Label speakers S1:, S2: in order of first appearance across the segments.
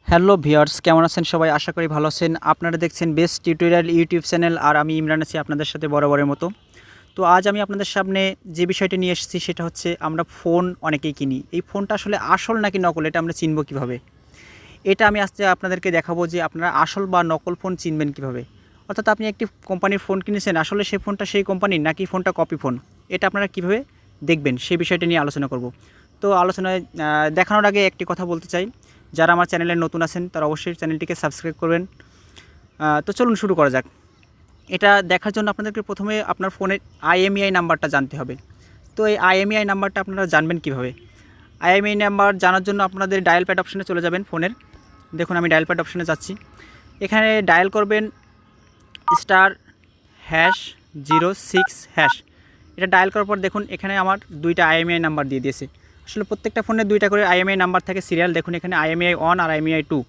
S1: Hello viewers, কেমন আছেন সবাই? আশা করি ভালো আছেন। আপনারা দেখছেন বেস্ট টিউটোরিয়াল ইউটিউব চ্যানেল, আর আমি ইমরান আছি আপনাদের সাথে বরাবরের মতো। তো আজ আমি আপনাদের সামনে যে বিষয়টি নিয়ে এসেছি সেটা হচ্ছে আমরা ফোন অনেকেই কিনি। এই ফোনটা আসলে আসল নাকি নকল এটা আমরা চিনব কীভাবে? এটা আমি আজকে আপনাদেরকে দেখাবো যে আপনারা আসল বা নকল ফোন চিনবেন কীভাবে। অর্থাৎ আপনি একটি কোম্পানির ফোন কিনেছেন, আসলে সেই ফোনটা সেই কোম্পানির নাকি ফোনটা কপি ফোন, এটা আপনারা কীভাবে দেখবেন সেই বিষয়টা নিয়ে আলোচনা করব। তো আলোচনায় দেখানোর আগে একটি কথা বলতে চাই, যারা আমার চ্যানেলে নতুন আছেন তারা অবশ্যই চ্যানেলটিকে সাবস্ক্রাইব করবেন। তো চলুন শুরু করা যাক। এটা দেখার জন্য আপনাদেরকে প্রথমে আপনার ফোনের আইএমইআই নাম্বারটা জানতে হবে। তো এই আইএমইআই নাম্বারটা আপনারা জানবেন কীভাবে? আইএমইআই নাম্বার জানার জন্য আপনাদের ডায়াল প্যাড অপশানে চলে যাবেন ফোনের। দেখুন আমি ডায়াল প্যাড অপশানে যাচ্ছি। এখানে ডায়াল করবেন *#06#। এটা ডায়াল করার পর দেখুন এখানে আমার দুইটা আইএমইআই নাম্বার দিয়ে দিয়েছে। আসলে প্রত্যেকটা ফোনে দুইটা করে আইএমইআই নাম্বার থাকে সিরিয়াল। দেখুন এখানে আইএমইআই 1 আর আইএমইআই 2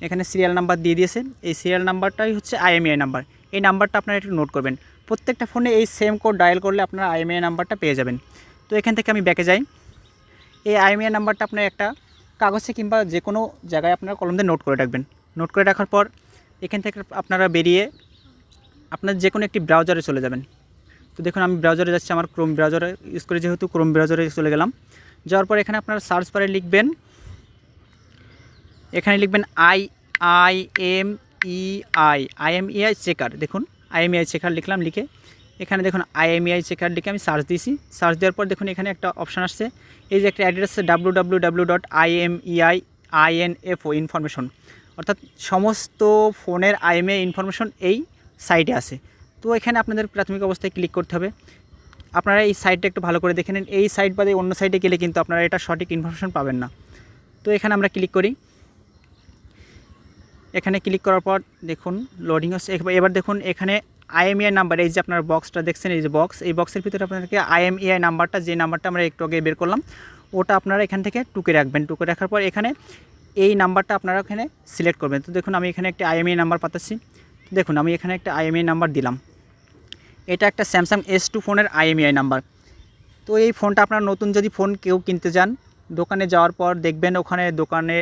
S1: এখানে সিরিয়াল নাম্বার দিয়ে দিয়েছে। এই সিরিয়াল নাম্বারটাই হচ্ছে আইএমইআই নাম্বার। এই নাম্বারটা আপনারা একটু নোট করবেন। প্রত্যেকটা ফোনে এই সেম কোড ডায়াল করলে আপনারা আইএমইআই নাম্বারটা পেয়ে যাবেন। তো এখান থেকে আমি ব্যাকে যাই। এই আইএমইআই নাম্বারটা আপনার একটা কাগজে কিংবা যে কোনো জায়গায় আপনারা কলম দিয়ে নোট করে রাখবেন। নোট করে রাখার পর এখান থেকে আপনারা বেরিয়ে আপনার যে কোনো একটি ব্রাউজারে চলে যাবেন। তো দেখুন আমি ব্রাউজারে যাচ্ছি, আমার ক্রোম ব্রাউজারে ইউজ করে, যেহেতু ক্রোম ব্রাউজারে চলে গেলাম। যাওয়ার পর এখানে আপনারা সার্চ বারে লিখবেন, এখানে লিখবেন আইএমইআই চেকার। দেখুন আইএমইআই চেকার লিখলাম, লিখে এখানে দেখুন আইএমইআই চেকার লিখে আমি সার্চ দিয়েছি। সার্চ দেওয়ার পর দেখুন এখানে একটা অপশান আসছে, এই যে একটা অ্যাড্রেস আছে www.imeiinfo ইনফরমেশন, অর্থাৎ সমস্ত ফোনের আইএমইআই ইনফরমেশন এই সাইটে আছে। তো এখানে আপনাদের প্রাথমিক অবস্থায় ক্লিক করতে হবে। আপনারা এই সাইটটা একটু ভালো করে দেখে নিন। এই সাইট বাদে অন্য সাইটে গেলে কিন্তু আপনারা এটা সঠিক ইনফরমেশন পাবেন না। তো এখানে আমরা ক্লিক করি। এখানে ক্লিক করার পর দেখুন লোডিং হচ্ছে। এবার দেখুন এখানে আইএমইআই নাম্বার, এই যে আপনার বক্সটা দেখছেন, এই যে বক্স, এই বক্সের ভিতরে আপনাদেরকে আইএমইআই নাম্বারটা, যে নাম্বারটা আমরা একটু আগে বের করলাম, ওটা আপনারা এখান থেকে টুকে রাখবেন। টুকে রাখার পর এখানে এই নাম্বারটা আপনারা এখানে সিলেক্ট করবেন। তো দেখুন আমি এখানে একটা আইএমইআই নাম্বার পাচ্ছি। দেখুন আমি এখানে একটা আইএমইআই নাম্বার দিলাম। এটা একটা স্যামসাং S2 ফোনের আইএমইআই নাম্বার। তো এই ফোনটা আপনার নতুন যদি ফোন কেউ কিনতে যান, দোকানে যাওয়ার পর দেখবেন ওখানে দোকানে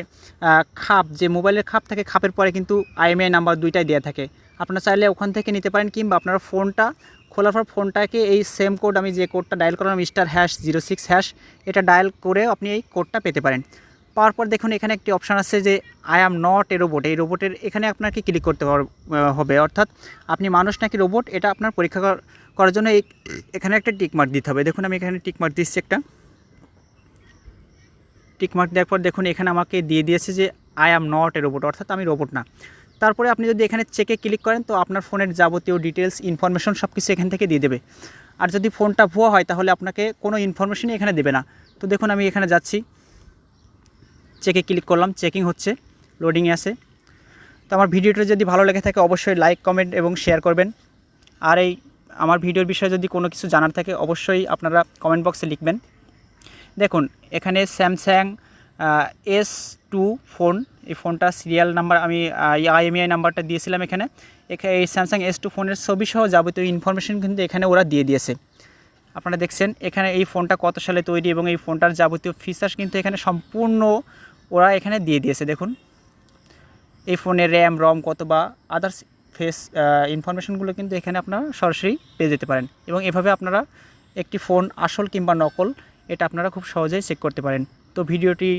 S1: খাপ, যে মোবাইলের খাপ থাকে, খাপের পরে কিন্তু আইএমইআই নাম্বার দুইটাই দেওয়া থাকে। আপনারা চাইলে ওখান থেকে নিতে পারেন, কিংবা আপনারা ফোনটা খোলার পর ফোনটাকে এই সেম কোড, আমি যে কোডটা ডায়াল করলাম *#06#, এটা ডায়াল করে আপনি এই কোডটা পেতে পারেন। পাওয়ার পর দেখুন এখানে একটি অপশান আছে যে I am not a robot. এই রোবটের এখানে আপনাকে ক্লিক করতে হবে, অর্থাৎ আপনি মানুষ নাকি রোবট এটা আপনার পরীক্ষা করার জন্য এখানে একটা টিকমার্ক দিতে হবে। দেখুন আমি এখানে টিকমার্ক দিচ্ছি, একটা টিকমার্ক দেওয়ার পর দেখুন এখানে আমাকে দিয়ে দিয়েছে যে I am not a robot, অর্থাৎ আমি রোবট না। তারপরে আপনি যদি এখানে চেকে ক্লিক করেন তো আপনার ফোনের যাবতীয় ডিটেলস ইনফরমেশন সব কিছু এখান থেকে দিয়ে দেবে। আর যদি ফোনটা ভুয়া হয় তাহলে আপনাকে কোনো ইনফরমেশনই এখানে দেবে না। তো দেখুন আমি এখানে যাচ্ছি, চেকে ক্লিক করলাম, চেকিং হচ্ছে, লোডিংয়ে আছে। তো আমার ভিডিওটা যদি ভালো লেগে থাকে অবশ্যই লাইক, কমেন্ট এবং শেয়ার করবেন। আর এই আমার ভিডিওর বিষয়ে যদি কোনো কিছু জানার থাকে অবশ্যই আপনারা কমেন্ট বক্সে লিখবেন। দেখুন এখানে স্যামসাং S2 ফোন, এই ফোনটা সিরিয়াল নাম্বার আমি আইএমইআই নাম্বারটা দিয়েছিলাম। এখানে এই স্যামসাং S2 ফোনের ছবি সহ যাবতীয় ইনফরমেশন কিন্তু এখানে ওরা দিয়ে দিয়েছে। আপনারা দেখছেন এখানে এই ফোনটা কত সালে তৈরি এবং এই ফোনটার যাবতীয় ফিচার্স কিন্তু এখানে সম্পূর্ণ ওরা এখানে দিয়ে দিয়েছে। দেখুন এই ফোনের র্যাম, রম কত বা আদার্স ফেস ইনফরমেশনগুলো কিন্তু এখানে আপনারা সরাসরি পেয়ে যেতে পারেন, এবং এভাবে আপনারা একটি ফোন আসল কিংবা নকল এটা আপনারা খুব সহজেই চেক করতে পারেন। তো ভিডিওটি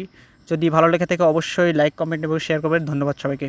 S1: যদি ভালো লেগে থাকে অবশ্যই লাইক, কমেন্ট এবং শেয়ার করবেন। ধন্যবাদ সবাইকে।